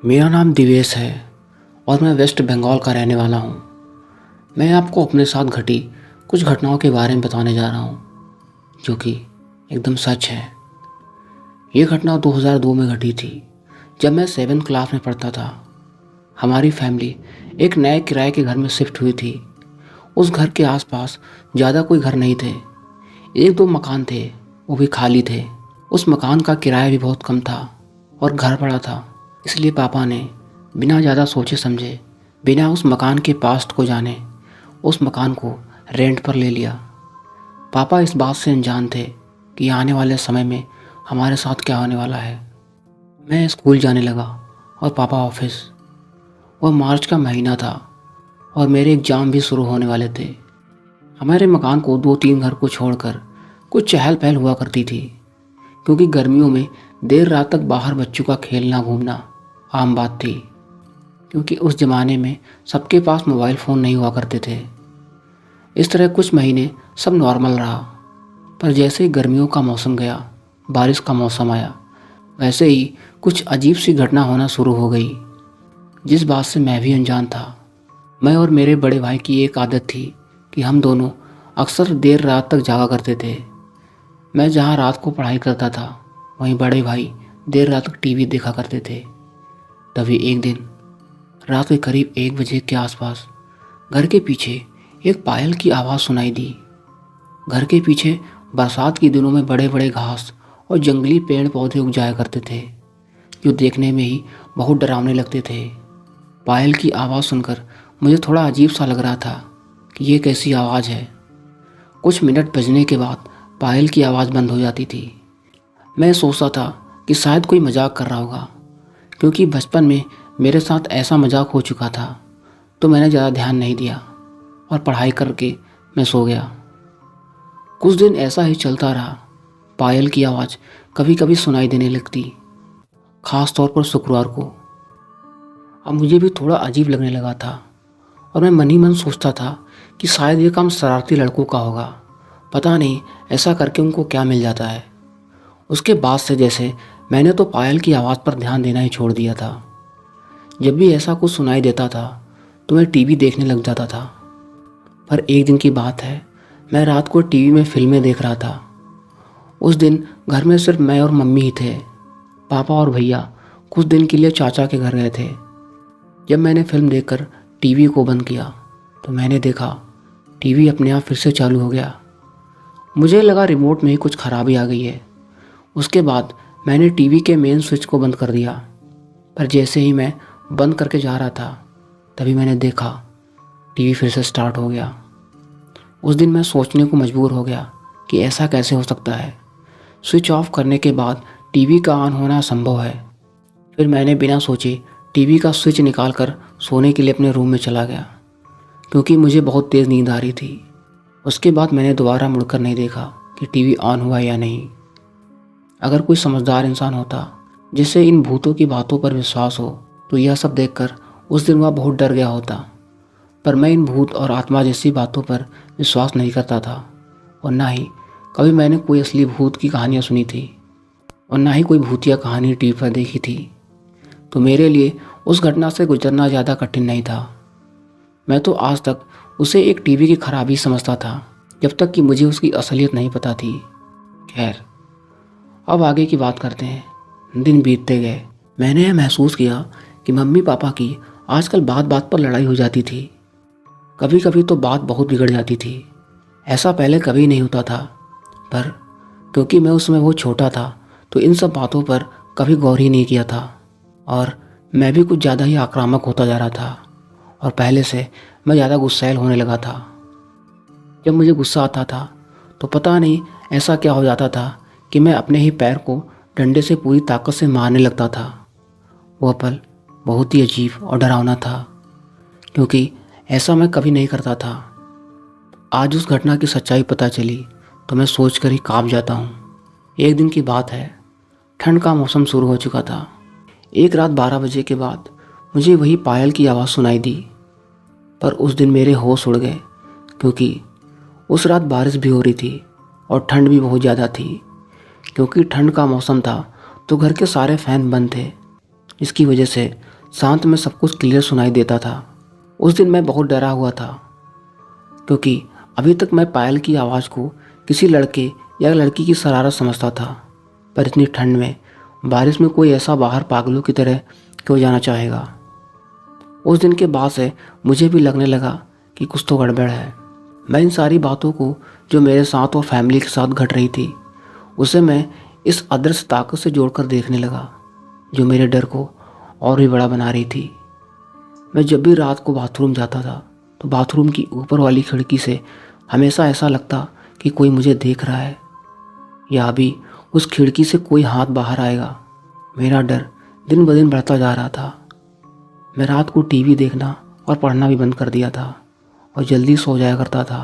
मेरा नाम दिवेश है और मैं वेस्ट बंगाल का रहने वाला हूँ। मैं आपको अपने साथ घटी कुछ घटनाओं के बारे में बताने जा रहा हूँ जो कि एकदम सच है। ये घटना 2002 में घटी थी जब मैं 7th क्लास में पढ़ता था। हमारी फैमिली एक नए किराए के घर में शिफ्ट हुई थी। उस घर के आसपास ज़्यादा कोई घर नहीं थे, एक दो मकान थे, वो भी खाली थे। उस मकान का किराया भी बहुत कम था और घर बड़ा था, इसलिए पापा ने बिना ज़्यादा सोचे समझे, बिना उस मकान के पास्ट को जाने, उस मकान को रेंट पर ले लिया। पापा इस बात से अनजान थे कि आने वाले समय में हमारे साथ क्या होने वाला है। मैं स्कूल जाने लगा और पापा ऑफिस। वह मार्च का महीना था और मेरे एग्ज़ाम भी शुरू होने वाले थे। हमारे मकान को 2-3 घर को छोड़कर कुछ चहल पहल हुआ करती थी, क्योंकि गर्मियों में देर रात तक बाहर बच्चों का खेलना घूमना आम बात थी। क्योंकि उस ज़माने में सबके पास मोबाइल फ़ोन नहीं हुआ करते थे। इस तरह कुछ महीने सब नॉर्मल रहा, पर जैसे ही गर्मियों का मौसम गया, बारिश का मौसम आया, वैसे ही कुछ अजीब सी घटना होना शुरू हो गई, जिस बात से मैं भी अनजान था। मैं और मेरे बड़े भाई की एक आदत थी कि हम दोनों अक्सर देर रात तक जागा करते थे। मैं जहाँ रात को पढ़ाई करता था, वहीं बड़े भाई देर रात तक टीवी देखा करते थे। तभी एक दिन रात के करीब 1 बजे के आसपास घर के पीछे एक पायल की आवाज़ सुनाई दी। घर के पीछे बरसात के दिनों में बड़े बड़े घास और जंगली पेड़ पौधे उग जाया करते थे, जो देखने में ही बहुत डरावने लगते थे। पायल की आवाज़ सुनकर मुझे थोड़ा अजीब सा लग रहा था कि ये कैसी आवाज़ है। कुछ मिनट बजने के बाद पायल की आवाज़ बंद हो जाती थी। मैं सोचता था कि शायद कोई मजाक कर रहा होगा, क्योंकि बचपन में मेरे साथ ऐसा मजाक हो चुका था। तो मैंने ज़्यादा ध्यान नहीं दिया और पढ़ाई करके मैं सो गया। कुछ दिन ऐसा ही चलता रहा। पायल की आवाज़ कभी कभी सुनाई देने लगती, ख़ास तौर पर शुक्रवार को। अब मुझे भी थोड़ा अजीब लगने लगा था और मैं मन ही मन सोचता था कि शायद ये काम शरारती लड़कों का होगा। पता नहीं ऐसा करके उनको क्या मिल जाता है। उसके बाद से जैसे मैंने तो पायल की आवाज़ पर ध्यान देना ही छोड़ दिया था। जब भी ऐसा कुछ सुनाई देता था तो मैं टीवी देखने लग जाता था। पर एक दिन की बात है, मैं रात को टीवी में फिल्में देख रहा था। उस दिन घर में सिर्फ मैं और मम्मी ही थे। पापा और भैया कुछ दिन के लिए चाचा के घर गए थे। जब मैंने फिल्म देखकर टीवी को बंद किया तो मैंने देखा टीवी अपने आप फिर से चालू हो गया। मुझे लगा रिमोट में ही कुछ खराबी आ गई है। उसके बाद मैंने टीवी के मेन स्विच को बंद कर दिया, पर जैसे ही मैं बंद करके जा रहा था तभी मैंने देखा टीवी फिर से स्टार्ट हो गया। उस दिन मैं सोचने को मजबूर हो गया कि ऐसा कैसे हो सकता है। स्विच ऑफ करने के बाद टीवी का ऑन होना असंभव है। फिर मैंने बिना सोचे टीवी का स्विच निकाल कर सोने के लिए अपने रूम में चला गया, क्योंकि मुझे बहुत तेज़ नींद आ रही थी। उसके बाद मैंने दोबारा मुड़कर नहीं देखा कि टीवी ऑन हुआ या नहीं। अगर कोई समझदार इंसान होता जिसे इन भूतों की बातों पर विश्वास हो, तो यह सब देखकर उस दिन वह बहुत डर गया होता। पर मैं इन भूत और आत्मा जैसी बातों पर विश्वास नहीं करता था, और ना ही कभी मैंने कोई असली भूत की कहानियाँ सुनी थी, और ना ही कोई भूतिया कहानी टीवी पर देखी थी। तो मेरे लिए उस घटना से गुजरना ज़्यादा कठिन नहीं था। मैं तो आज तक उसे एक टीवी की खराबी समझता था, जब तक कि मुझे उसकी असलियत नहीं पता थी। खैर, अब आगे की बात करते हैं। दिन बीतते गए। मैंने यह महसूस किया कि मम्मी पापा की आजकल बात बात पर लड़ाई हो जाती थी। कभी कभी तो बात बहुत बिगड़ जाती थी। ऐसा पहले कभी नहीं होता था, पर क्योंकि मैं उस समय बहुत छोटा था तो इन सब बातों पर कभी गौर ही नहीं किया था, और मैं भी कुछ ज़्यादा ही आक्रामक होता जा रहा था और पहले से मैं ज़्यादा गुस्सैल होने लगा था। जब मुझे गुस्सा आता था तो पता नहीं ऐसा क्या हो जाता था कि मैं अपने ही पैर को डंडे से पूरी ताकत से मारने लगता था। वह पल बहुत ही अजीब और डरावना था, क्योंकि ऐसा मैं कभी नहीं करता था। आज उस घटना की सच्चाई पता चली तो मैं सोच कर ही काँप जाता हूँ। एक दिन की बात है, ठंड का मौसम शुरू हो चुका था। एक रात 12 बजे के बाद मुझे वही पायल की आवाज़ सुनाई दी। पर उस दिन मेरे होश उड़ गए, क्योंकि उस रात बारिश भी हो रही थी और ठंड भी बहुत ज़्यादा थी। क्योंकि ठंड का मौसम था तो घर के सारे फ़ैन बंद थे, इसकी वजह से शांत में सब कुछ क्लियर सुनाई देता था। उस दिन मैं बहुत डरा हुआ था, क्योंकि अभी तक मैं पायल की आवाज़ को किसी लड़के या लड़की की शरारत समझता था। पर इतनी ठंड में, बारिश में कोई ऐसा बाहर पागलों की तरह क्यों जाना चाहेगा। उस दिन के बाद से मुझे भी लगने लगा कि कुछ तो गड़बड़ है। मैं इन सारी बातों को जो मेरे साथ और फैमिली के साथ घट रही थी, उसे मैं इस अदृश्य ताकत से जोड़कर देखने लगा, जो मेरे डर को और भी बड़ा बना रही थी। मैं जब भी रात को बाथरूम जाता था तो बाथरूम की ऊपर वाली खिड़की से हमेशा ऐसा लगता कि कोई मुझे देख रहा है, या अभी उस खिड़की से कोई हाथ बाहर आएगा। मेरा डर दिन ब दिन बढ़ता जा रहा था। मैं रात को टीवी देखना और पढ़ना भी बंद कर दिया था और जल्दी सो जाया करता था।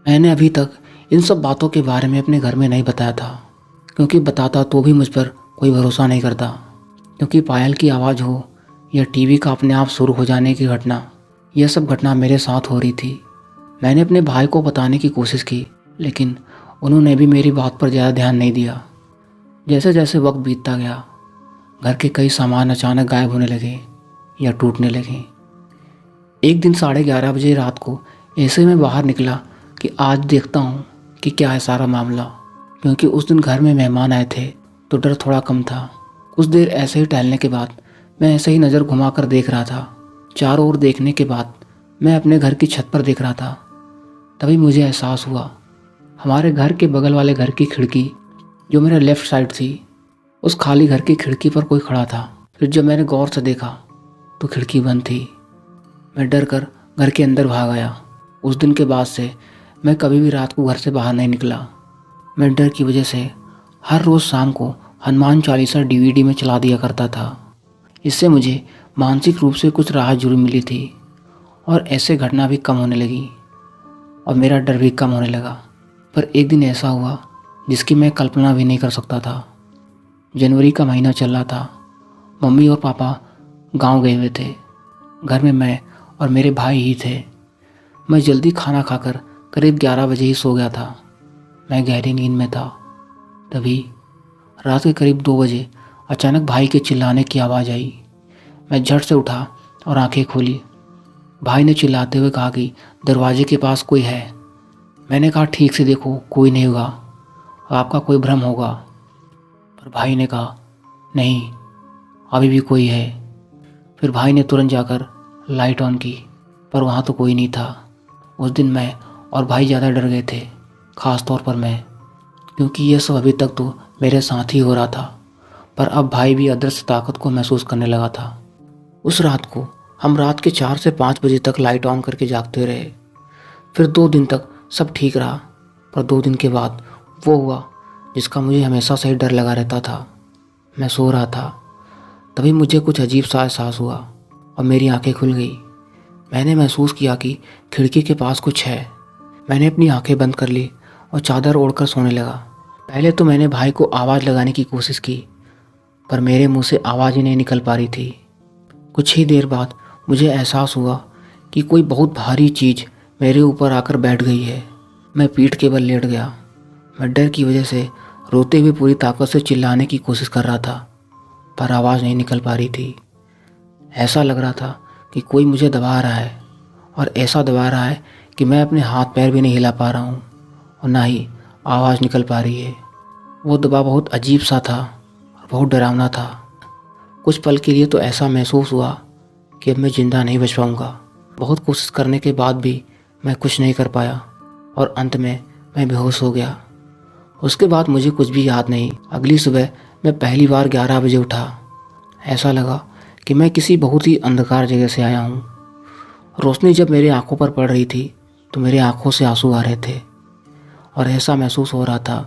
मैंने अभी तक इन सब बातों के बारे में अपने घर में नहीं बताया था, क्योंकि बताता तो भी मुझ पर कोई भरोसा नहीं करता। क्योंकि पायल की आवाज़ हो या टीवी का अपने आप शुरू हो जाने की घटना, यह सब घटना मेरे साथ हो रही थी। मैंने अपने भाई को बताने की कोशिश की, लेकिन उन्होंने भी मेरी बात पर ज़्यादा ध्यान नहीं दिया। जैसे जैसे वक्त बीतता गया, घर के कई सामान अचानक गायब होने लगे या टूटने लगे। एक दिन 11:30 बजे रात को ऐसे में बाहर निकला कि आज देखता हूँ कि क्या है सारा मामला। क्योंकि उस दिन घर में मेहमान आए थे तो डर थोड़ा कम था। कुछ देर ऐसे ही टहलने के बाद मैं ऐसे ही नज़र घुमाकर देख रहा था। चारों ओर देखने के बाद मैं अपने घर की छत पर देख रहा था। तभी मुझे एहसास हुआ, हमारे घर के बगल वाले घर की खिड़की, जो मेरे लेफ़्ट साइड थी, उस खाली घर की खिड़की पर कोई खड़ा था। फिर जब मैंने गौर से देखा तो खिड़की बंद थी। मैं डर कर घर के अंदर भाग आया। उस दिन के बाद से मैं कभी भी रात को घर से बाहर नहीं निकला। मैं डर की वजह से हर रोज़ शाम को हनुमान चालीसा डीवीडी में चला दिया करता था। इससे मुझे मानसिक रूप से कुछ राहत जरूर मिली थी और ऐसे घटना भी कम होने लगी और मेरा डर भी कम होने लगा। पर एक दिन ऐसा हुआ जिसकी मैं कल्पना भी नहीं कर सकता था। जनवरी का महीना चल रहा था। मम्मी और पापा गांव गए हुए थे। घर में मैं और मेरे भाई ही थे। मैं जल्दी खाना खाकर करीब 11 बजे ही सो गया था। मैं गहरी नींद में था। तभी रात के करीब 2 बजे अचानक भाई के चिल्लाने की आवाज़ आई। मैं झट से उठा और आंखें खोली। भाई ने चिल्लाते हुए कहा कि दरवाजे के पास कोई है। मैंने कहा, ठीक से देखो, कोई नहीं होगा, आपका कोई भ्रम होगा। पर भाई ने कहा, नहीं, अभी भी कोई है। फिर भाई ने तुरंत जाकर लाइट ऑन की, पर वहाँ तो कोई नहीं था। उस दिन मैं और भाई ज़्यादा डर गए थे, ख़ास तौर पर मैं, क्योंकि यह सब अभी तक तो मेरे साथ ही हो रहा था। पर अब भाई भी अदृश्य ताकत को महसूस करने लगा था। उस रात को हम रात के 4 से 5 बजे तक लाइट ऑन करके जागते रहे। फिर 2 दिन तक सब ठीक रहा। पर 2 दिन के बाद वो हुआ जिसका मुझे हमेशा से ही डर लगा रहता था। मैं सो रहा था, तभी मुझे कुछ अजीब सा एहसास हुआ और मेरी आंखें खुल गई। मैंने महसूस किया कि खिड़की के पास कुछ है। मैंने अपनी आंखें बंद कर ली और चादर ओढ़कर सोने लगा। पहले तो मैंने भाई को आवाज़ लगाने की कोशिश की, पर मेरे मुंह से आवाज़ ही नहीं निकल पा रही थी। कुछ ही देर बाद मुझे एहसास हुआ कि कोई बहुत भारी चीज़ मेरे ऊपर आकर बैठ गई है। मैं पीठ के बल लेट गया। मैं डर की वजह से रोते हुए पूरी ताकत से चिल्लाने की कोशिश कर रहा था, पर आवाज़ नहीं निकल पा रही थी। ऐसा लग रहा था कि कोई मुझे दबा रहा है, और ऐसा दबा रहा है कि मैं अपने हाथ पैर भी नहीं हिला पा रहा हूँ और ना ही आवाज़ निकल पा रही है। वो दबाव बहुत अजीब सा था और बहुत डरावना था। कुछ पल के लिए तो ऐसा महसूस हुआ कि अब मैं ज़िंदा नहीं बच पाऊँगा। बहुत कोशिश करने के बाद भी मैं कुछ नहीं कर पाया और अंत में मैं बेहोश हो गया। उसके बाद मुझे कुछ भी याद नहीं। अगली सुबह मैं पहली बार 11 बजे उठा। ऐसा लगा कि मैं किसी बहुत ही अंधकार जगह से आया हूँ। रोशनी जब मेरी आंखों पर पड़ रही थी तो मेरे आंखों से आंसू आ रहे थे और ऐसा महसूस हो रहा था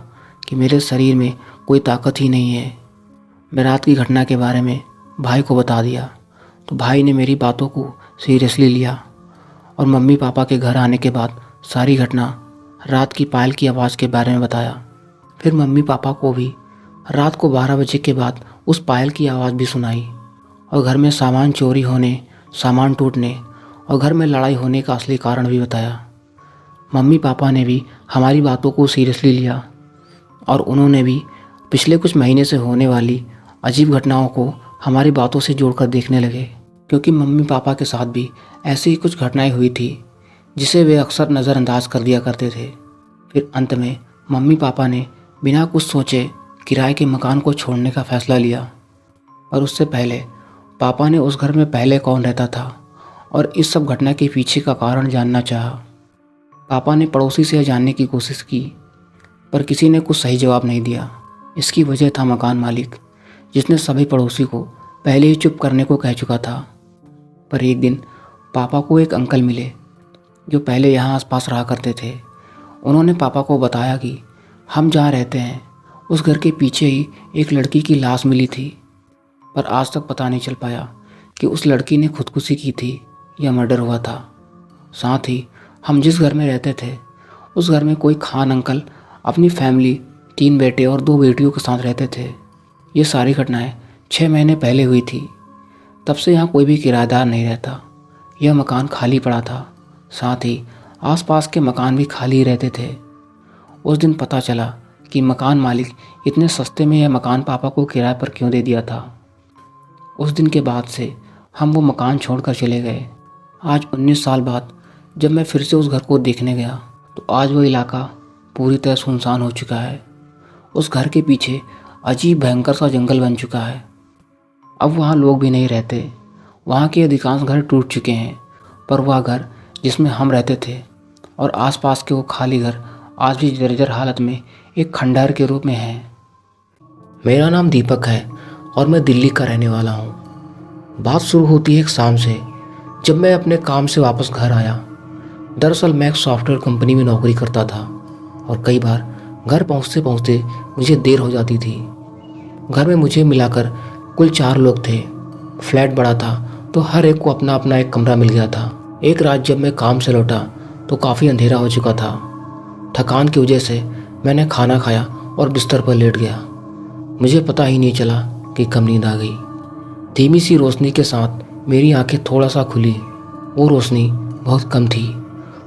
कि मेरे शरीर में कोई ताकत ही नहीं है। मैं रात की घटना के बारे में भाई को बता दिया तो भाई ने मेरी बातों को सीरियसली लिया और मम्मी पापा के घर आने के बाद सारी घटना, रात की पायल की आवाज़ के बारे में बताया। फिर मम्मी पापा को भी रात को 12 बजे के बाद उस पायल की आवाज़ भी सुनाई और घर में सामान चोरी होने, सामान टूटने और घर में लड़ाई होने का असली कारण भी बताया। मम्मी पापा ने भी हमारी बातों को सीरियसली लिया और उन्होंने भी पिछले कुछ महीने से होने वाली अजीब घटनाओं को हमारी बातों से जोड़कर देखने लगे, क्योंकि मम्मी पापा के साथ भी ऐसी ही कुछ घटनाएं हुई थी जिसे वे अक्सर नज़रअंदाज कर दिया करते थे। फिर अंत में मम्मी पापा ने बिना कुछ सोचे किराए के मकान को छोड़ने का फैसला लिया। और उससे पहले पापा ने उस घर में पहले कौन रहता था और इस सब घटना के पीछे का कारण जानना चाहा। पापा ने पड़ोसी से जानने की कोशिश की, पर किसी ने कुछ सही जवाब नहीं दिया। इसकी वजह था मकान मालिक, जिसने सभी पड़ोसी को पहले ही चुप करने को कह चुका था। पर एक दिन पापा को एक अंकल मिले जो पहले यहाँ आसपास रहा करते थे। उन्होंने पापा को बताया कि हम जहाँ रहते हैं उस घर के पीछे ही एक लड़की की लाश मिली थी, पर आज तक पता नहीं चल पाया कि उस लड़की ने खुदकुशी की थी या मर्डर हुआ था। साथ ही हम जिस घर में रहते थे उस घर में कोई खान अंकल अपनी फैमिली 3 बेटे और 2 बेटियों के साथ रहते थे। ये सारी घटनाएं 6 महीने पहले हुई थी। तब से यहाँ कोई भी किराएदार नहीं रहता। यह मकान खाली पड़ा था, साथ ही आसपास के मकान भी खाली ही रहते थे। उस दिन पता चला कि मकान मालिक इतने सस्ते में यह मकान पापा को किराए पर क्यों दे दिया था। उस दिन के बाद से हम वो मकान छोड़कर चले गए। आज 19 साल बाद जब मैं फिर से उस घर को देखने गया तो आज वो इलाका पूरी तरह सुनसान हो चुका है। उस घर के पीछे अजीब भयंकर सा जंगल बन चुका है। अब वहाँ लोग भी नहीं रहते। वहाँ के अधिकांश घर टूट चुके हैं, पर वह घर जिसमें हम रहते थे और आसपास के वो खाली घर आज भी जर्जर हालत में एक खंडहर के रूप में है। मेरा नाम दीपक है और मैं दिल्ली का रहने वाला हूँ। बात शुरू होती है एक शाम से, जब मैं अपने काम से वापस घर आया। दरअसल मैं एक सॉफ्टवेयर कंपनी में नौकरी करता था और कई बार घर पहुँचते पहुँचते मुझे देर हो जाती थी। घर में मुझे मिलाकर कुल 4 लोग थे। फ्लैट बड़ा था तो हर एक को अपना अपना एक कमरा मिल गया था। एक रात जब मैं काम से लौटा तो काफ़ी अंधेरा हो चुका था। थकान की वजह से मैंने खाना खाया और बिस्तर पर लेट गया। मुझे पता ही नहीं चला कि कब नींद आ गई। धीमी सी रोशनी के साथ मेरी आंखें थोड़ा सा खुली। वो रोशनी बहुत कम थी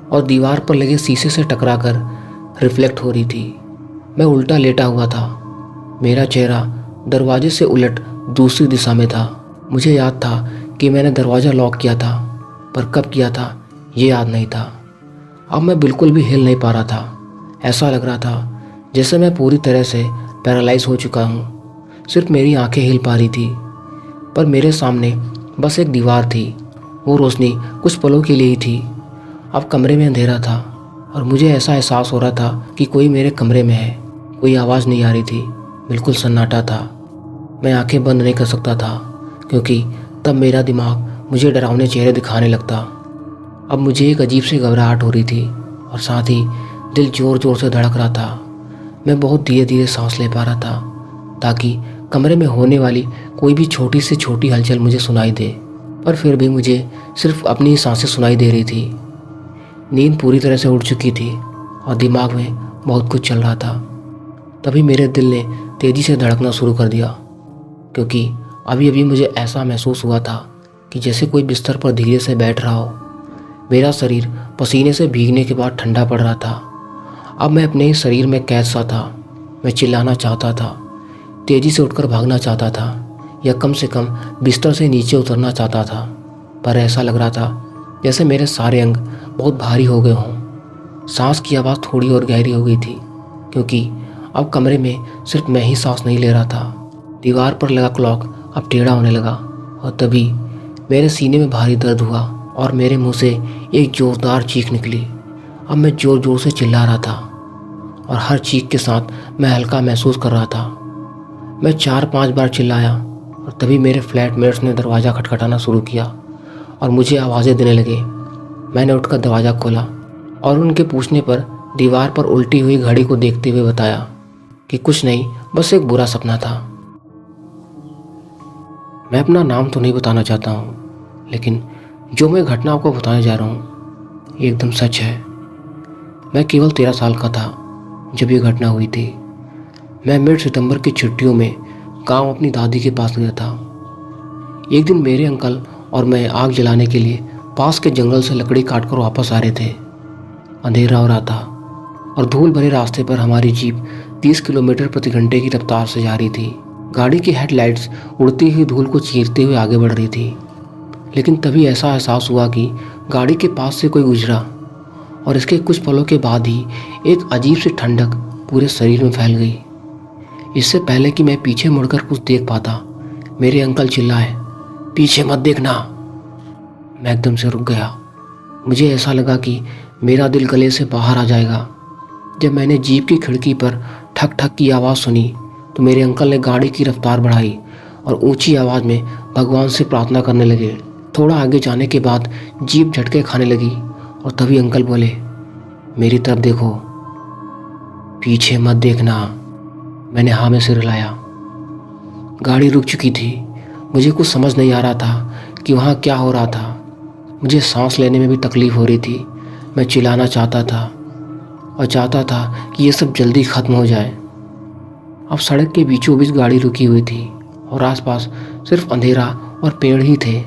और दीवार पर लगे शीशे से टकराकर रिफ्लेक्ट हो रही थी। मैं उल्टा लेटा हुआ था। मेरा चेहरा दरवाजे से उलट दूसरी दिशा में था। मुझे याद था कि मैंने दरवाज़ा लॉक किया था, पर कब किया था ये याद नहीं था। अब मैं बिल्कुल भी हिल नहीं पा रहा था। ऐसा लग रहा था जैसे मैं पूरी तरह से पैरालाइज हो चुका हूँ। सिर्फ मेरी आंखें हिल पा रही थी, पर मेरे सामने बस एक दीवार थी। वो रोशनी कुछ पलों के लिए ही थी। अब कमरे में अंधेरा था और मुझे ऐसा एहसास हो रहा था कि कोई मेरे कमरे में है। कोई आवाज़ नहीं आ रही थी, बिल्कुल सन्नाटा था। मैं आंखें बंद नहीं कर सकता था क्योंकि तब मेरा दिमाग मुझे डरावने चेहरे दिखाने लगता। अब मुझे एक अजीब सी घबराहट हो रही थी और साथ ही दिल ज़ोर ज़ोर से धड़क रहा था। मैं बहुत धीरे धीरे सांस ले पा रहा था ताकि कमरे में होने वाली कोई भी छोटी से छोटी हलचल मुझे सुनाई दे, पर फिर भी मुझे सिर्फ अपनी ही सांसें सुनाई दे रही थी। नींद पूरी तरह से उड़ चुकी थी और दिमाग में बहुत कुछ चल रहा था। तभी मेरे दिल ने तेज़ी से धड़कना शुरू कर दिया, क्योंकि अभी अभी मुझे ऐसा महसूस हुआ था कि जैसे कोई बिस्तर पर धीरे से बैठ रहा हो। मेरा शरीर पसीने से भीगने के बाद ठंडा पड़ रहा था। अब मैं अपने ही शरीर में कैद सा था। मैं चिल्लाना चाहता था, तेज़ी से उठकर भागना चाहता था या कम से कम बिस्तर से नीचे उतरना चाहता था, पर ऐसा लग रहा था जैसे मेरे सारे अंग बहुत भारी हो गए हों। सांस की आवाज़ थोड़ी और गहरी हो गई थी, क्योंकि अब कमरे में सिर्फ मैं ही सांस नहीं ले रहा था। दीवार पर लगा क्लॉक अब टेढ़ा होने लगा और तभी मेरे सीने में भारी दर्द हुआ और मेरे मुंह से एक ज़ोरदार चीख निकली। अब मैं ज़ोर ज़ोर से चिल्ला रहा था और हर चीख के साथ मैं हल्का महसूस कर रहा था। मैं 4-5 बार चिल्लाया और तभी मेरे फ्लैटमेट्स ने दरवाज़ा खटखटाना शुरू किया और मुझे आवाज़ें देने लगे। मैंने उठकर दरवाज़ा खोला और उनके पूछने पर दीवार पर उल्टी हुई घड़ी को देखते हुए बताया कि कुछ नहीं, बस एक बुरा सपना था। मैं अपना नाम तो नहीं बताना चाहता हूँ, लेकिन जो मैं घटना आपको बताने जा रहा हूँ ये एकदम सच है। मैं केवल 13 साल का था जब ये घटना हुई थी। मैं मिड सितंबर की छुट्टियों में गांव अपनी दादी के पास गया था। एक दिन मेरे अंकल और मैं आग जलाने के लिए पास के जंगल से लकड़ी काटकर वापस आ रहे थे। अंधेरा हो रहा था और धूल भरे रास्ते पर हमारी जीप 30 किलोमीटर प्रति घंटे की रफ्तार से जा रही थी। गाड़ी की हेडलाइट्स उड़ती हुई धूल को चीरते हुए आगे बढ़ रही थी। लेकिन तभी ऐसा एहसास हुआ कि गाड़ी के पास से कोई गुजरा और इसके कुछ पलों के बाद ही एक अजीब सी ठंडक पूरे शरीर में फैल गई। इससे पहले कि मैं पीछे मुड़कर कुछ देख पाता, मेरे अंकल चिल्लाए, पीछे मत देखना। मैं एकदम से रुक गया। मुझे ऐसा लगा कि मेरा दिल गले से बाहर आ जाएगा। जब मैंने जीप की खिड़की पर ठक ठक की आवाज़ सुनी तो मेरे अंकल ने गाड़ी की रफ्तार बढ़ाई और ऊंची आवाज़ में भगवान से प्रार्थना करने लगे। थोड़ा आगे जाने के बाद जीप झटके खाने लगी और तभी अंकल बोले, मेरी तरफ देखो, पीछे मत देखना। मैंने हाँ में सिर हिलाया। गाड़ी रुक चुकी थी। मुझे कुछ समझ नहीं आ रहा था कि वहाँ क्या हो रहा था। मुझे सांस लेने में भी तकलीफ़ हो रही थी। मैं चिल्लाना चाहता था और चाहता था कि ये सब जल्दी ख़त्म हो जाए। अब सड़क के बीचों बीच गाड़ी रुकी हुई थी और आसपास सिर्फ अंधेरा और पेड़ ही थे।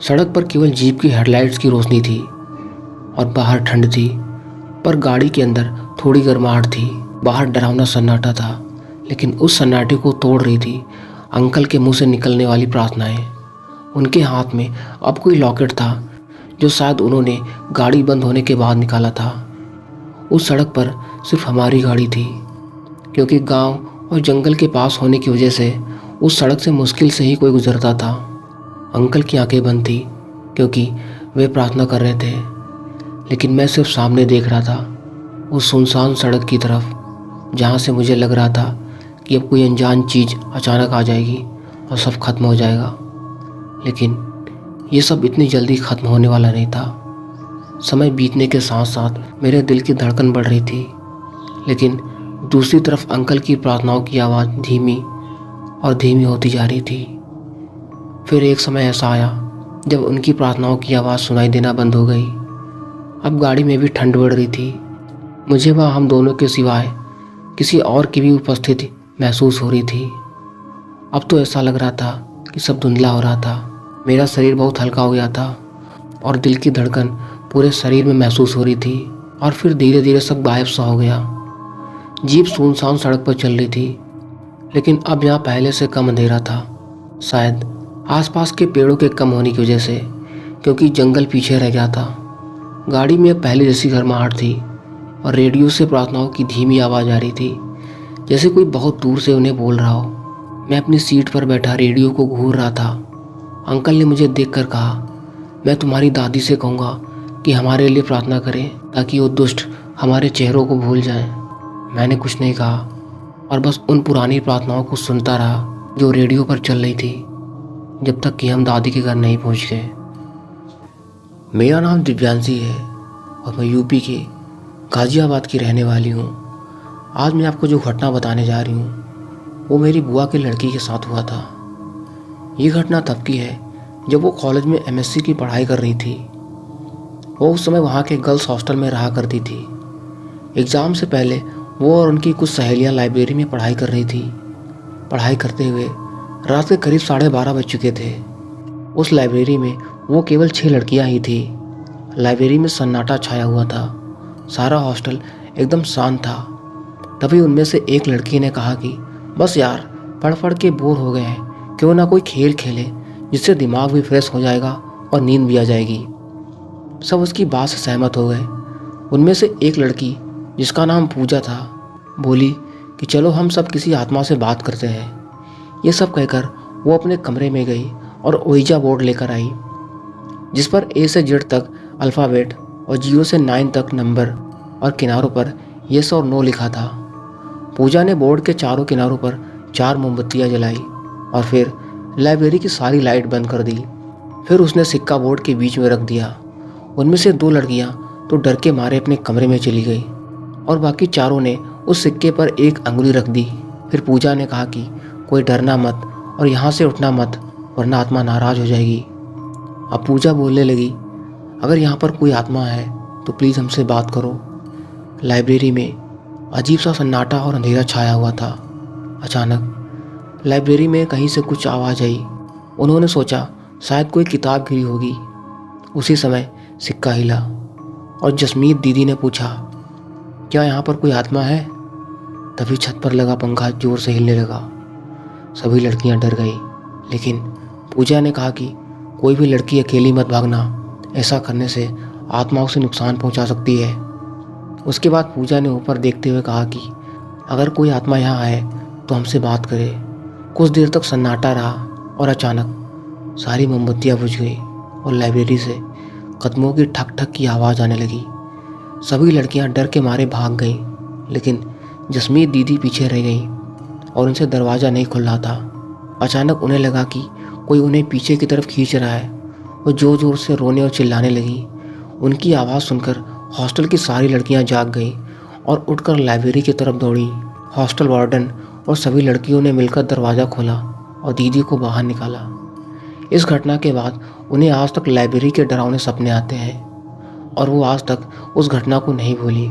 सड़क पर केवल जीप की हेडलाइट्स की रोशनी थी और बाहर ठंड थी, पर गाड़ी के अंदर थोड़ी गर्माहट थी। बाहर डरावना सन्नाटा था, लेकिन उस सन्नाटे को तोड़ रही थी अंकल के मुंह से निकलने वाली प्रार्थनाएं। उनके हाथ में अब कोई लॉकेट था जो शायद उन्होंने गाड़ी बंद होने के बाद निकाला था। उस सड़क पर सिर्फ हमारी गाड़ी थी, क्योंकि गांव और जंगल के पास होने की वजह से उस सड़क से मुश्किल से ही कोई गुजरता था। अंकल की आंखें बंद थी क्योंकि वे प्रार्थना कर रहे थे, लेकिन मैं सिर्फ सामने देख रहा था, उस सुनसान सड़क की तरफ, जहाँ से मुझे लग रहा था कि अब कोई अनजान चीज़ अचानक आ जाएगी और सब खत्म हो जाएगा। लेकिन ये सब इतनी जल्दी ख़त्म होने वाला नहीं था। समय बीतने के साथ साथ मेरे दिल की धड़कन बढ़ रही थी, लेकिन दूसरी तरफ अंकल की प्रार्थनाओं की आवाज़ धीमी और धीमी होती जा रही थी। फिर एक समय ऐसा आया जब उनकी प्रार्थनाओं की आवाज़ सुनाई देना बंद हो गई। अब गाड़ी में भी ठंड बढ़ रही थी। मुझे वहाँ हम दोनों के सिवाय किसी और की भी उपस्थिति महसूस हो रही थी। अब तो ऐसा लग रहा था कि सब धुंधला हो रहा था। मेरा शरीर बहुत हल्का हो गया था और दिल की धड़कन पूरे शरीर में महसूस हो रही थी। और फिर धीरे धीरे सब गायब सा हो गया। जीप सुनसान सड़क पर चल रही थी, लेकिन अब यहाँ पहले से कम अंधेरा था। शायद आसपास के पेड़ों के कम होने की वजह से, क्योंकि जंगल पीछे रह गया था। गाड़ी में अब पहले जैसी गर्माहट थी और रेडियो से प्रार्थनाओं की धीमी आवाज़ आ रही थी, जैसे कोई बहुत दूर से उन्हें बोल रहा हो। मैं अपनी सीट पर बैठा रेडियो को घूर रहा था। अंकल ने मुझे देखकर कहा, मैं तुम्हारी दादी से कहूँगा कि हमारे लिए प्रार्थना करें ताकि वो दुष्ट हमारे चेहरों को भूल जाएं। मैंने कुछ नहीं कहा और बस उन पुरानी प्रार्थनाओं को सुनता रहा जो रेडियो पर चल रही थी, जब तक कि हम दादी के घर नहीं पहुंच गए। मेरा नाम दिव्यांशी है और मैं यूपी के गाज़ियाबाद की रहने वाली हूँ। आज मैं आपको जो घटना बताने जा रही हूँ वो मेरी बुआ के लड़की के साथ हुआ था। ये घटना तब की है जब वो कॉलेज में एमएससी की पढ़ाई कर रही थी। वो उस समय वहाँ के गर्ल्स हॉस्टल में रहा करती थी। एग्ज़ाम से पहले वो और उनकी कुछ सहेलियाँ लाइब्रेरी में पढ़ाई कर रही थी। पढ़ाई करते हुए रात के करीब 12:30 बज चुके थे। उस लाइब्रेरी में वो केवल 6 लड़कियाँ ही थी। लाइब्रेरी में सन्नाटा छाया हुआ था। सारा हॉस्टल एकदम शांत था। तभी उनमें से एक लड़की ने कहा कि बस यार, पढ़ पढ़ के बोर हो गए हैं, क्यों ना कोई खेल खेले जिससे दिमाग भी फ्रेश हो जाएगा और नींद भी आ जाएगी। सब उसकी बात से सहमत हो गए। उनमें से एक लड़की, जिसका नाम पूजा था, बोली कि चलो हम सब किसी आत्मा से बात करते हैं। ये सब कहकर वो अपने कमरे में गई और ओइजा बोर्ड लेकर आई, जिस पर ए से जेड तक अल्फ़ाबेट और 0 से 9 तक नंबर और किनारों पर येस और नो लिखा था। पूजा ने बोर्ड के चारों किनारों पर 4 मोमबत्तियाँ जलाई और फिर लाइब्रेरी की सारी लाइट बंद कर दी। फिर उसने सिक्का बोर्ड के बीच में रख दिया। उनमें से 2 लड़कियां तो डर के मारे अपने कमरे में चली गई और बाकी चारों ने उस सिक्के पर एक अंगुली रख दी। फिर पूजा ने कहा कि कोई डरना मत और यहाँ से उठना मत, वरना आत्मा नाराज़ हो जाएगी। अब पूजा बोलने लगी, अगर यहाँ पर कोई आत्मा है तो प्लीज़ हमसे बात करो। लाइब्रेरी में अजीब सा सन्नाटा और अंधेरा छाया हुआ था। अचानक लाइब्रेरी में कहीं से कुछ आवाज़ आई। उन्होंने सोचा शायद कोई किताब गिरी होगी। उसी समय सिक्का हिला और जसमीत दीदी ने पूछा, क्या यहाँ पर कोई आत्मा है? तभी छत पर लगा पंखा जोर से हिलने लगा। सभी लड़कियां डर गई, लेकिन पूजा ने कहा कि कोई भी लड़की अकेली मत भागना, ऐसा करने से आत्माओं से नुकसान पहुंचा सकती है। उसके बाद पूजा ने ऊपर देखते हुए कहा कि अगर कोई आत्मा यहाँ आए तो हमसे बात करे। कुछ देर तक सन्नाटा रहा और अचानक सारी मोमबत्तियाँ बुझ गई और लाइब्रेरी से कदमों की ठक ठक की आवाज़ आने लगी। सभी लड़कियाँ डर के मारे भाग गईं, लेकिन जसमीत दीदी पीछे रह गईं और उनसे दरवाज़ा नहीं खुल रहा था। अचानक उन्हें लगा कि कोई उन्हें पीछे की तरफ खींच रहा है। वो ज़ोर ज़ोर से रोने और चिल्लाने लगी। उनकी आवाज़ सुनकर हॉस्टल की सारी लड़कियां जाग गईं और उठकर लाइब्रेरी की तरफ दौड़ीं। हॉस्टल वार्डन और सभी लड़कियों ने मिलकर दरवाज़ा खोला और दीदी को बाहर निकाला। इस घटना के बाद उन्हें आज तक लाइब्रेरी के डरावने सपने आते हैं और वो आज तक उस घटना को नहीं भूली।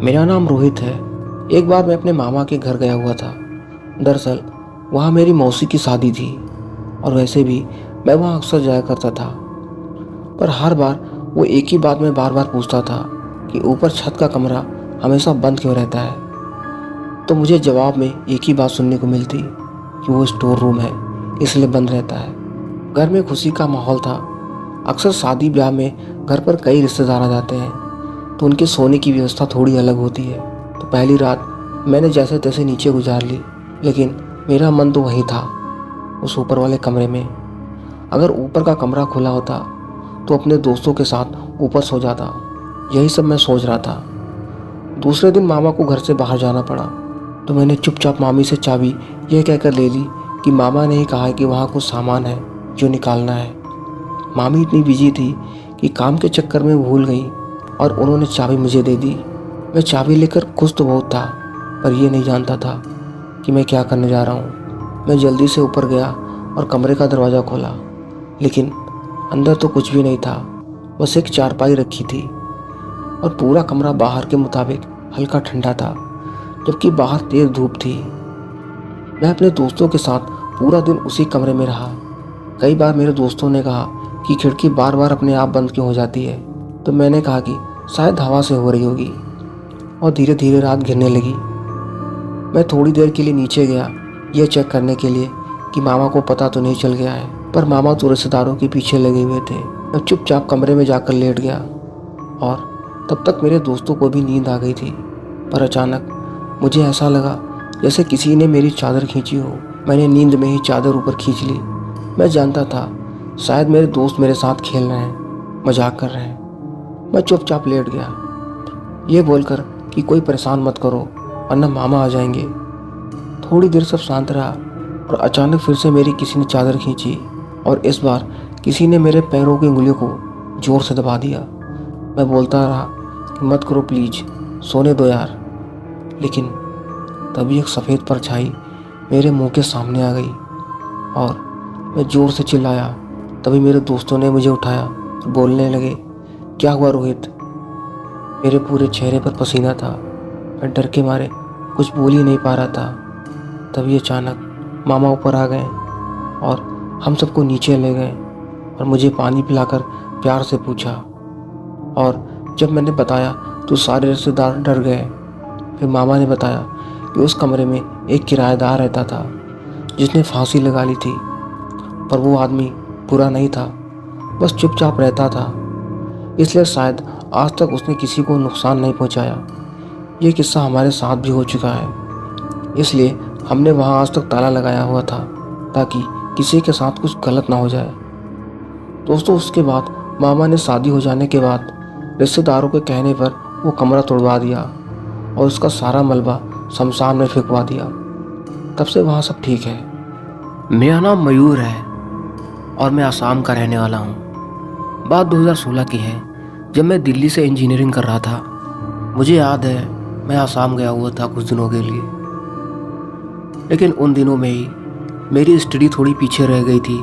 मेरा नाम रोहित है। एक बार मैं अपने मामा के घर गया हुआ था। दरअसल वहाँ मेरी मौसी की शादी थी और वैसे भी मैं वहाँ अक्सर जाया करता था, पर हर बार वो एक ही बात में बार बार पूछता था कि ऊपर छत का कमरा हमेशा बंद क्यों रहता है। तो मुझे जवाब में एक ही बात सुनने को मिलती कि वो स्टोर रूम है, इसलिए बंद रहता है। घर में खुशी का माहौल था। अक्सर शादी ब्याह में घर पर कई रिश्तेदार आ जाते हैं, तो उनके सोने की व्यवस्था थोड़ी अलग होती है। तो पहली रात मैंने जैसे तैसे नीचे गुजार ली, लेकिन मेरा मन तो वहीं था, उस ऊपर वाले कमरे में। अगर ऊपर का कमरा खुला होता तो अपने दोस्तों के साथ ऊपर सो जाता। यही सब मैं सोच रहा था। दूसरे दिन मामा को घर से बाहर जाना पड़ा, तो मैंने चुपचाप मामी से चाबी यह कहकर ले ली कि मामा ने ही कहा है कि वहाँ कुछ सामान है जो निकालना है। मामी इतनी बिजी थी कि काम के चक्कर में भूल गई और उन्होंने चाबी मुझे दे दी। मैं चाबी लेकर खुश तो बहुत था, पर यह नहीं जानता था कि मैं क्या करने जा रहा हूँ। मैं जल्दी से ऊपर गया और कमरे का दरवाज़ा खोला, लेकिन अंदर तो कुछ भी नहीं था। बस एक चारपाई रखी थी और पूरा कमरा बाहर के मुताबिक हल्का ठंडा था, जबकि बाहर तेज धूप थी। मैं अपने दोस्तों के साथ पूरा दिन उसी कमरे में रहा। कई बार मेरे दोस्तों ने कहा कि खिड़की बार बार अपने आप बंद क्यों हो जाती है, तो मैंने कहा कि शायद हवा से हो रही होगी। और धीरे धीरे रात घिरने लगी। मैं थोड़ी देर के लिए नीचे गया यह चेक करने के लिए कि मामा को पता तो नहीं चल गया है, पर मामा तो रिश्तेदारों के पीछे लगे हुए थे। मैं चुपचाप कमरे में जाकर लेट गया और तब तक मेरे दोस्तों को भी नींद आ गई थी। पर अचानक मुझे ऐसा लगा जैसे किसी ने मेरी चादर खींची हो। मैंने नींद में ही चादर ऊपर खींच ली। मैं जानता था शायद मेरे दोस्त मेरे साथ खेल रहे हैं, मजाक कर रहे हैं। मैं चुपचाप लेट गया, ये बोलकर कि कोई परेशान मत करो वरना मामा आ जाएंगे। थोड़ी देर सब शांत रहा और अचानक फिर से मेरी किसी ने चादर खींची और इस बार किसी ने मेरे पैरों की उंगलियों को जोर से दबा दिया। मैं बोलता रहा कि मत करो प्लीज, सोने दो यार। लेकिन तभी एक सफ़ेद परछाई मेरे मुंह के सामने आ गई और मैं ज़ोर से चिल्लाया। तभी मेरे दोस्तों ने मुझे उठाया और बोलने लगे, क्या हुआ रोहित? मेरे पूरे चेहरे पर पसीना था। मैं डर के मारे कुछ बोल ही नहीं पा रहा था। तभी अचानक मामा ऊपर आ गए और हम सबको नीचे ले गए और मुझे पानी पिलाकर प्यार से पूछा। और जब मैंने बताया तो सारे रिश्तेदार डर गए। फिर मामा ने बताया कि उस कमरे में एक किराएदार रहता था जिसने फांसी लगा ली थी, पर वो आदमी बुरा नहीं था, बस चुपचाप रहता था, इसलिए शायद आज तक उसने किसी को नुकसान नहीं पहुंचाया। ये किस्सा हमारे साथ भी हो चुका है, इसलिए हमने वहाँ आज तक ताला लगाया हुआ था ताकि किसी के साथ कुछ गलत ना हो जाए। दोस्तों, उसके बाद मामा ने शादी हो जाने के बाद रिश्तेदारों के कहने पर वो कमरा तोड़वा दिया और उसका सारा मलबा शमशान में फेंकवा दिया। तब से वहाँ सब ठीक है। मेरा नाम मयूर है और मैं आसाम का रहने वाला हूँ। बात 2016 की है, जब मैं दिल्ली से इंजीनियरिंग कर रहा था। मुझे याद है मैं आसाम गया हुआ था कुछ दिनों के लिए, लेकिन उन दिनों में ही मेरी स्टडी थोड़ी पीछे रह गई थी,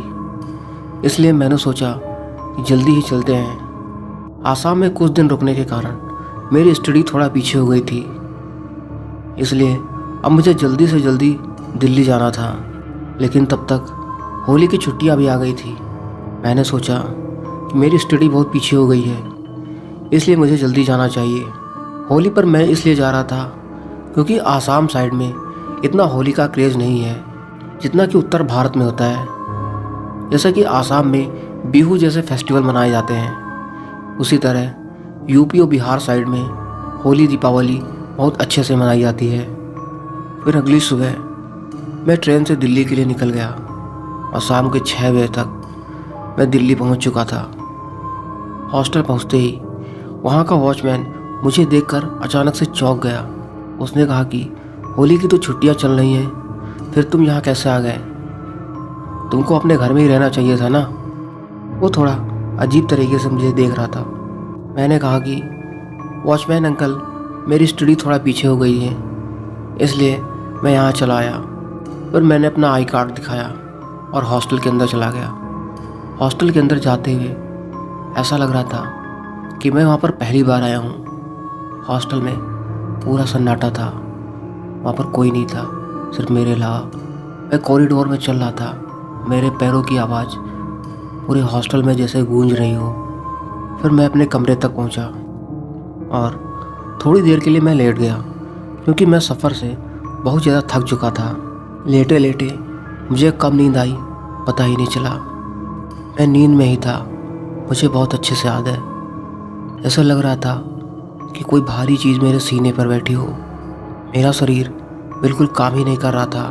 इसलिए मैंने सोचा कि जल्दी ही चलते हैं। आसाम में कुछ दिन रुकने के कारण मेरी स्टडी थोड़ा पीछे हो गई थी, इसलिए अब मुझे जल्दी से जल्दी दिल्ली जाना था। लेकिन तब तक होली की छुट्टियां भी आ गई थी। मैंने सोचा कि मेरी स्टडी बहुत पीछे हो गई है, इसलिए मुझे जल्दी जाना चाहिए। होली पर मैं इसलिए जा रहा था क्योंकि आसाम साइड में इतना होली का क्रेज़ नहीं है जितना कि उत्तर भारत में होता है। जैसे कि आसाम में बिहू जैसे फेस्टिवल मनाए जाते हैं, उसी तरह यूपी और बिहार साइड में होली दीपावली बहुत अच्छे से मनाई जाती है। फिर अगली सुबह मैं ट्रेन से दिल्ली के लिए निकल गया और शाम के 6 बजे तक मैं दिल्ली पहुंच चुका था। हॉस्टल पहुंचते ही वहां का वॉचमैन मुझे देखकर अचानक से चौंक गया। उसने कहा कि होली की तो छुट्टियां चल रही हैं, फिर तुम यहाँ कैसे आ गए? तुमको अपने घर में ही रहना चाहिए था ना। वो थोड़ा अजीब तरीके से मुझे देख रहा था। मैंने कहा कि वॉचमैन अंकल, मेरी स्टडी थोड़ा पीछे हो गई है, इसलिए मैं यहाँ चला आया। फिर मैंने अपना आई कार्ड दिखाया और हॉस्टल के अंदर चला गया। हॉस्टल के अंदर जाते हुए ऐसा लग रहा था कि मैं वहाँ पर पहली बार आया हूँ। हॉस्टल में पूरा सन्नाटा था, वहाँ पर कोई नहीं था, सिर्फ मेरे अलावा। मैं कॉरिडोर में चल रहा था, मेरे पैरों की आवाज़ पूरे हॉस्टल में जैसे गूंज रही हो। फिर मैं अपने कमरे तक पहुँचा और थोड़ी देर के लिए मैं लेट गया, क्योंकि मैं सफ़र से बहुत ज़्यादा थक चुका था। लेटे लेटे मुझे कब नींद आई पता ही नहीं चला। मैं नींद में ही था, मुझे बहुत अच्छे से याद है। ऐसा लग रहा था कि कोई भारी चीज़ मेरे सीने पर बैठी हो। मेरा शरीर बिल्कुल काम ही नहीं कर रहा था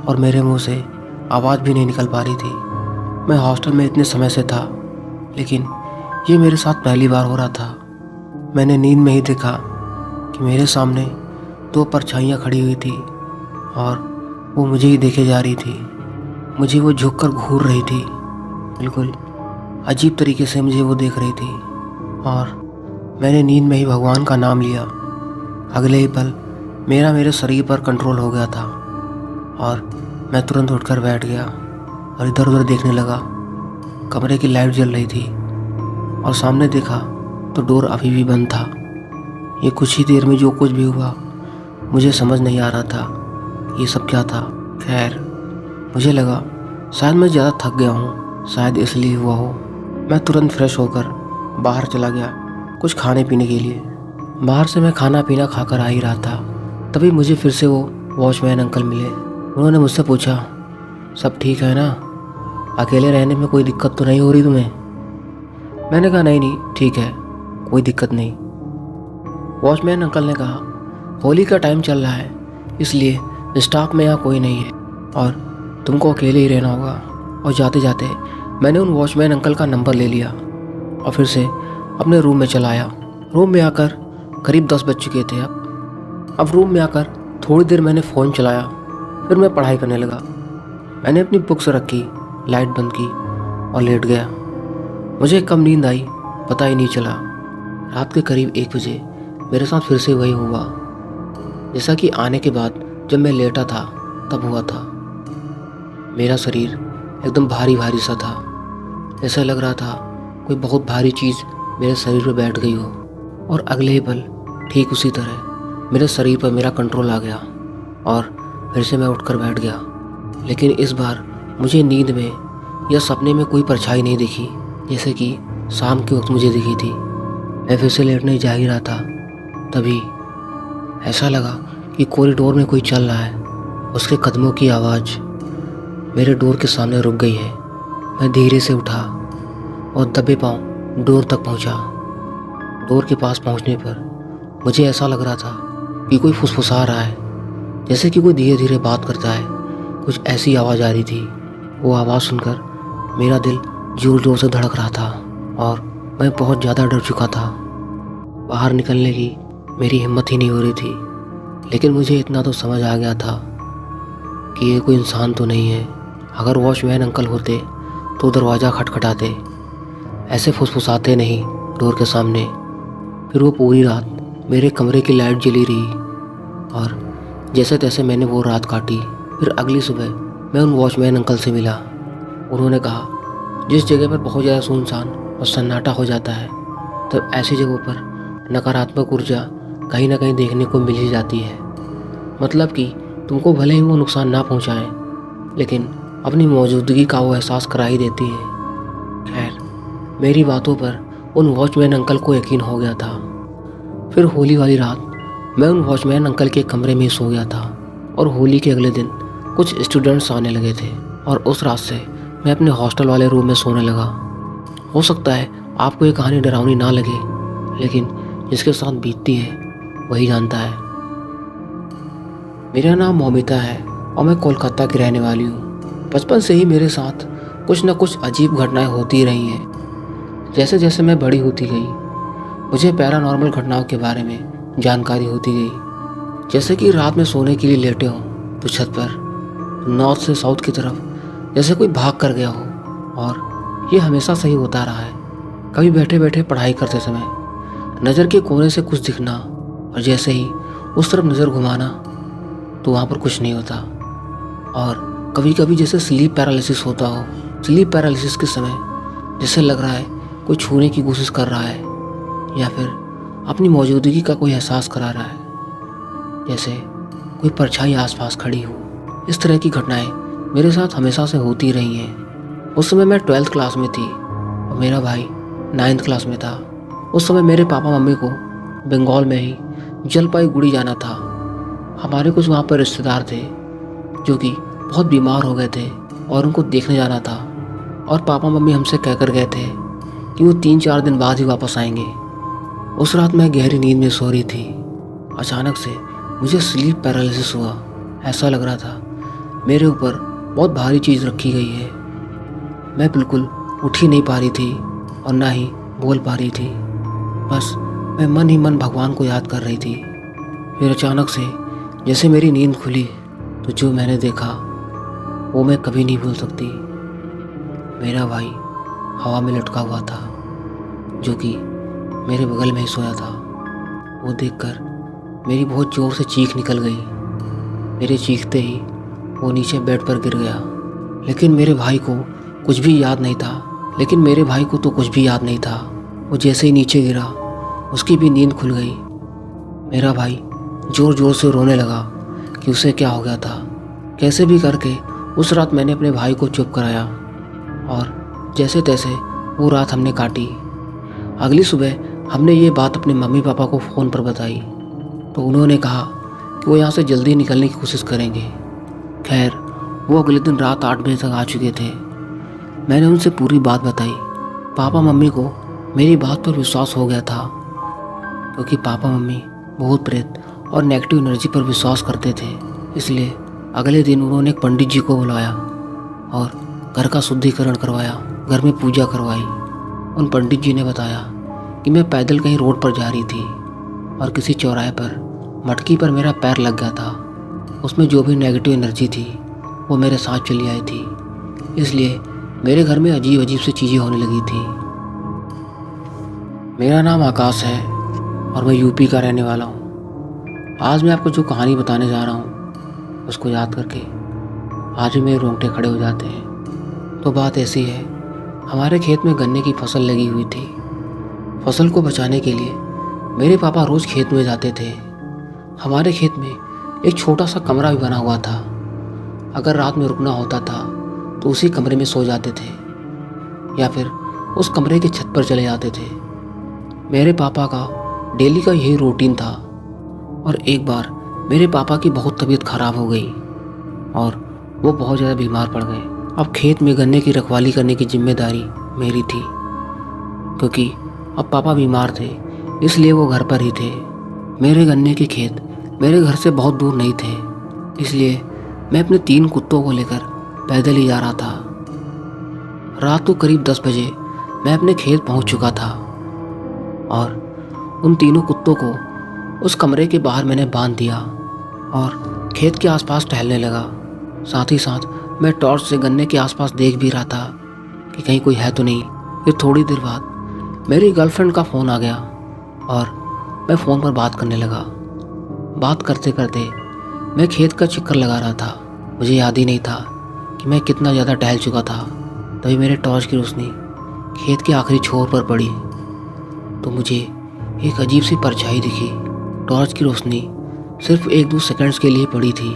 और मेरे मुंह से आवाज़ भी नहीं निकल पा रही थी। मैं हॉस्टल में इतने समय से था, लेकिन ये मेरे साथ पहली बार हो रहा था। मैंने नींद में ही देखा कि मेरे सामने 2 परछाइयाँ खड़ी हुई थी और वो मुझे ही देखे जा रही थी। मुझे वो झुक कर घूर रही थी, बिल्कुल अजीब तरीके से मुझे वो देख रही थी। और मैंने नींद में ही भगवान का नाम लिया। अगले ही पल मेरे शरीर पर कंट्रोल हो गया था और मैं तुरंत उठकर बैठ गया और इधर उधर देखने लगा। कमरे की लाइट जल रही थी और सामने देखा तो डोर अभी भी बंद था। ये कुछ ही देर में जो कुछ भी हुआ मुझे समझ नहीं आ रहा था ये सब क्या था। खैर, मुझे लगा शायद मैं ज़्यादा थक गया हूँ, शायद इसलिए हुआ हो। मैं तुरंत फ्रेश होकर बाहर चला गया कुछ खाने पीने के लिए। बाहर से मैं खाना पीना खाकर आ ही रहा था, तभी मुझे फिर से वो वॉचमैन अंकल मिले। उन्होंने मुझसे पूछा, सब ठीक है ना? अकेले रहने में कोई दिक्कत तो नहीं हो रही तुम्हें? मैंने कहा नहीं ठीक है, कोई दिक्कत नहीं। वॉचमैन अंकल ने कहा, होली का टाइम चल रहा है, इसलिए स्टाफ में यहाँ कोई नहीं है और तुमको अकेले ही रहना होगा। और जाते जाते मैंने उन वॉचमैन अंकल का नंबर ले लिया और फिर से अपने रूम में चला आया। रूम में आकर करीब 10 बज चुके थे। अब रूम में आकर थोड़ी देर मैंने फ़ोन चलाया, फिर मैं पढ़ाई करने लगा। मैंने अपनी बुक्स रखी, लाइट बंद की और लेट गया। मुझे कब नींद आई पता ही नहीं चला। रात के करीब 1 बजे मेरे साथ फिर से वही हुआ जैसा कि आने के बाद जब मैं लेटा था तब हुआ था। मेरा शरीर एकदम भारी भारी सा था, ऐसा लग रहा था कोई बहुत भारी चीज़ मेरे शरीर पर बैठ गई हो। और अगले ही पल ठीक उसी तरह मेरे शरीर पर मेरा कंट्रोल आ गया और फिर से मैं उठकर बैठ गया। लेकिन इस बार मुझे नींद में या सपने में कोई परछाई नहीं दिखी, जैसे कि शाम के वक्त मुझे दिखी थी। मैं फिर से लेटने जा ही रहा था, तभी ऐसा लगा कि कॉरिडोर में कोई चल रहा है। उसके कदमों की आवाज़ मेरे डोर के सामने रुक गई है। मैं धीरे से उठा और दबे पाँव डोर तक पहुंचा। डोर के पास पहुंचने पर मुझे ऐसा लग रहा था कि कोई फुसफुसा रहा है, जैसे कि कोई धीरे धीरे बात करता है। कुछ ऐसी आवाज़ आ रही थी। वो आवाज़ सुनकर मेरा दिल जोर जोर से धड़क रहा था और मैं बहुत ज़्यादा डर चुका था। बाहर निकलने की मेरी हिम्मत ही नहीं हो रही थी। लेकिन मुझे इतना तो समझ आ गया था कि ये कोई इंसान तो नहीं है। अगर वॉचमैन अंकल होते तो दरवाज़ा खटखटाते, ऐसे फुसफुसाते नहीं डोर के सामने। फिर वो पूरी रात मेरे कमरे की लाइट जली रही और जैसे तैसे मैंने वो रात काटी। फिर अगली सुबह मैं उन वॉचमैन अंकल से मिला। उन्होंने कहा, जिस जगह पर बहुत ज़्यादा सुनसान और सन्नाटा हो जाता है, तब ऐसी जगहों पर नकारात्मक ऊर्जा कहीं ना कहीं देखने को मिल ही जाती है। मतलब कि तुमको भले ही वो नुकसान ना पहुंचाएं, लेकिन अपनी मौजूदगी का वो एहसास करा ही देती है। खैर, मेरी बातों पर उन वॉचमैन अंकल को यकीन हो गया था। फिर होली वाली रात मैं उन वॉचमैन अंकल के कमरे में सो गया था। और होली के अगले दिन कुछ स्टूडेंट्स आने लगे थे और उस रात से मैं अपने हॉस्टल वाले रूम में सोने लगा। हो सकता है आपको ये कहानी डरावनी ना लगे, लेकिन जिसके साथ बीतती है वही जानता है। मेरा नाम मौमिता है और मैं कोलकाता की रहने वाली हूँ। बचपन से ही मेरे साथ कुछ न कुछ अजीब घटनाएं होती रही हैं। जैसे जैसे मैं बड़ी होती गई मुझे पैरानॉर्मल घटनाओं के बारे में जानकारी होती गई। जैसे कि रात में सोने के लिए लेटे हों तो छत पर नॉर्थ से साउथ की तरफ जैसे कोई भाग कर गया हो, और ये हमेशा सही होता रहा है। कभी बैठे बैठे पढ़ाई करते समय नज़र के कोने से कुछ दिखना और जैसे ही उस तरफ नज़र घुमाना तो वहाँ पर कुछ नहीं होता। और कभी कभी जैसे स्लीप पैरालिसिस होता हो, स्लीप पैरालिसिस के समय जैसे लग रहा है कोई छूने की कोशिश कर रहा है या फिर अपनी मौजूदगी का कोई एहसास करा रहा है, जैसे कोई परछाई आसपास खड़ी हो। इस तरह की घटनाएं मेरे साथ हमेशा से होती रही हैं। उस समय मैं 12th क्लास में थी और मेरा भाई 9th क्लास में था। उस समय मेरे पापा मम्मी को बंगाल में ही जलपाईगुड़ी जाना था। हमारे कुछ वहाँ पर रिश्तेदार थे जो कि बहुत बीमार हो गए थे और उनको देखने जाना था, और पापा मम्मी हमसे कहकर गए थे कि वो 3-4 दिन बाद ही वापस आएंगे। उस रात मैं गहरी नींद में सो रही थी। अचानक से मुझे स्लीप पैरालिसिस हुआ। ऐसा लग रहा था मेरे ऊपर बहुत भारी चीज़ रखी गई है। मैं बिल्कुल उठ ही नहीं पा रही थी और ना ही बोल पा रही थी। बस मैं मन ही मन भगवान को याद कर रही थी। फिर अचानक से जैसे मेरी नींद खुली तो जो मैंने देखा वो मैं कभी नहीं भूल सकती। मेरा भाई हवा में लटका हुआ था जो कि मेरे बगल में ही सोया था। वो देखकर मेरी बहुत ज़ोर से चीख निकल गई। मेरे चीखते ही वो नीचे बेड पर गिर गया। लेकिन मेरे भाई को कुछ भी याद नहीं था। वो जैसे ही नीचे गिरा उसकी भी नींद खुल गई। मेरा भाई ज़ोर ज़ोर से रोने लगा कि उसे क्या हो गया था। कैसे भी करके उस रात मैंने अपने भाई को चुप कराया और जैसे तैसे वो रात हमने काटी। अगली सुबह हमने ये बात अपने मम्मी पापा को फ़ोन पर बताई तो उन्होंने कहा कि वो यहाँ से जल्दी निकलने की कोशिश करेंगे। खैर वो अगले दिन रात 8 बजे तक आ चुके थे। मैंने उनसे पूरी बात बताई। पापा मम्मी को मेरी बात पर विश्वास हो गया था क्योंकि पापा मम्मी भूत प्रेत और नेगेटिव एनर्जी पर विश्वास करते थे। इसलिए अगले दिन उन्होंने एक पंडित जी को बुलाया और घर का शुद्धिकरण करवाया, घर में पूजा करवाई। उन पंडित जी ने बताया कि मैं पैदल कहीं रोड पर जा रही थी और किसी चौराहे पर मटकी पर मेरा पैर लग गया था। उसमें जो भी नेगेटिव एनर्जी थी वो मेरे साथ चली आई थी। इसलिए मेरे घर में अजीब अजीब सी चीज़ें होने लगी थी। मेरा नाम आकाश है और मैं यूपी का रहने वाला हूँ। आज मैं आपको जो कहानी बताने जा रहा हूँ उसको याद करके आज भी मेरे रोंगटे खड़े हो जाते हैं। तो बात ऐसी है, हमारे खेत में गन्ने की फसल लगी हुई थी। फसल को बचाने के लिए मेरे पापा रोज़ खेत में जाते थे। हमारे खेत में एक छोटा सा कमरा भी बना हुआ था। अगर रात में रुकना होता था तो उसी कमरे में सो जाते थे या फिर उस कमरे के छत पर चले जाते थे। मेरे पापा का डेली का यही रूटीन था। और एक बार मेरे पापा की बहुत तबीयत ख़राब हो गई और वो बहुत ज़्यादा बीमार पड़ गए। अब खेत में गन्ने की रखवाली करने की जिम्मेदारी मेरी थी क्योंकि अब पापा बीमार थे, इसलिए वो घर पर ही थे। मेरे गन्ने के खेत मेरे घर से बहुत दूर नहीं थे, इसलिए मैं अपने 3 कुत्तों को लेकर पैदल ही जा रहा था। रात को करीब 10 बजे मैं अपने खेत पहुंच चुका था और उन तीनों कुत्तों को उस कमरे के बाहर मैंने बांध दिया और खेत के आसपास टहलने लगा। साथ ही साथ मैं टॉर्च से गन्ने के आसपास देख भी रहा था कि कहीं कोई है तो नहीं। फिर थोड़ी देर बाद मेरी गर्लफ्रेंड का फ़ोन आ गया और मैं फ़ोन पर बात करने लगा। बात करते करते मैं खेत का चक्कर लगा रहा था। मुझे याद ही नहीं था कि मैं कितना ज़्यादा टहल चुका था। तभी मेरे टॉर्च की रोशनी खेत के आखिरी छोर पर पड़ी तो मुझे एक अजीब सी परछाई दिखी। टॉर्च की रोशनी सिर्फ 1-2 सेकंड्स के लिए पड़ी थी।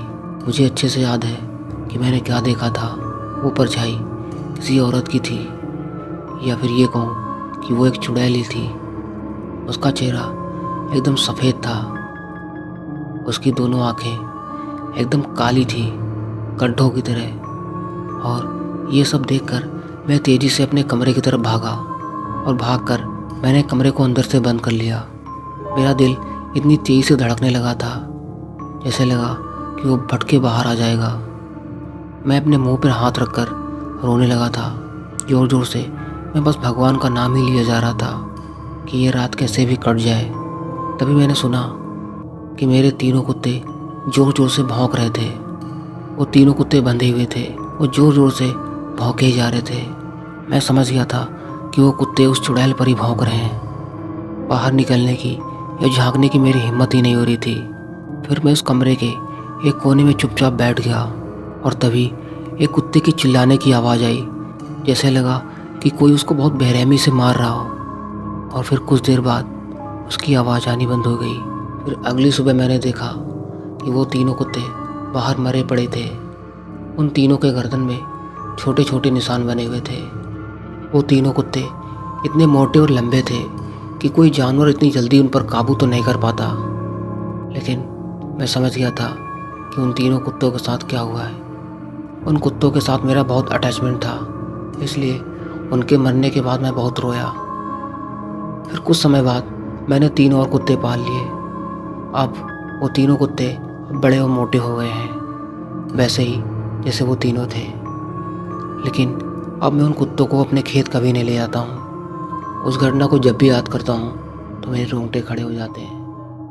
मुझे अच्छे से याद है कि मैंने क्या देखा था। वो परछाई किसी औरत की थी, या फिर ये कहूँ कि वो एक चुड़ैली थी। उसका चेहरा एकदम सफ़ेद था। उसकी दोनों आंखें एकदम काली थी, गड्ढों की तरह। और ये सब देखकर मैं तेज़ी से अपने कमरे की तरफ भागा और भागकर मैंने कमरे को अंदर से बंद कर लिया। मेरा दिल इतनी तेज़ी से धड़कने लगा था, जैसे लगा कि वो फट के बाहर आ जाएगा। मैं अपने मुंह पर हाथ रखकर रोने लगा था, ज़ोर ज़ोर से। मैं बस भगवान का नाम ही लिया जा रहा था कि ये रात कैसे भी कट जाए। तभी मैंने सुना कि मेरे तीनों कुत्ते ज़ोर ज़ोर से भौंक रहे थे। वो तीनों कुत्ते बंधे हुए थे, वो ज़ोर ज़ोर से भौंके ही जा रहे थे। मैं समझ गया था कि वो कुत्ते उस चुड़ैल पर ही भौंक रहे हैं। बाहर निकलने की या झांकने की मेरी हिम्मत ही नहीं हो रही थी। फिर मैं उस कमरे के एक कोने में चुपचाप बैठ गया और तभी एक कुत्ते की चिल्लाने की आवाज़ आई, जैसे लगा कि कोई उसको बहुत बेरहमी से मार रहा हो। और फिर कुछ देर बाद उसकी आवाज़ आनी बंद हो गई। फिर अगली सुबह मैंने देखा कि वो तीनों कुत्ते बाहर मरे पड़े थे। उन तीनों के गर्दन में छोटे छोटे निशान बने हुए थे। वो तीनों कुत्ते इतने मोटे और लंबे थे कि कोई जानवर इतनी जल्दी उन पर काबू तो नहीं कर पाता। लेकिन मैं समझ गया था कि उन तीनों कुत्तों के साथ क्या हुआ है। उन कुत्तों के साथ मेरा बहुत अटैचमेंट था, इसलिए उनके मरने के बाद मैं बहुत रोया। फिर कुछ समय बाद मैंने 3 और कुत्ते पाल लिए। अब वो तीनों कुत्ते बड़े और मोटे हो गए हैं, वैसे ही जैसे वो तीनों थे। लेकिन अब मैं उन कुत्तों को अपने खेत कभी नहीं ले जाता हूँ। उस घटना को जब भी याद करता हूँ तो मेरे रोंगटे खड़े हो जाते हैं।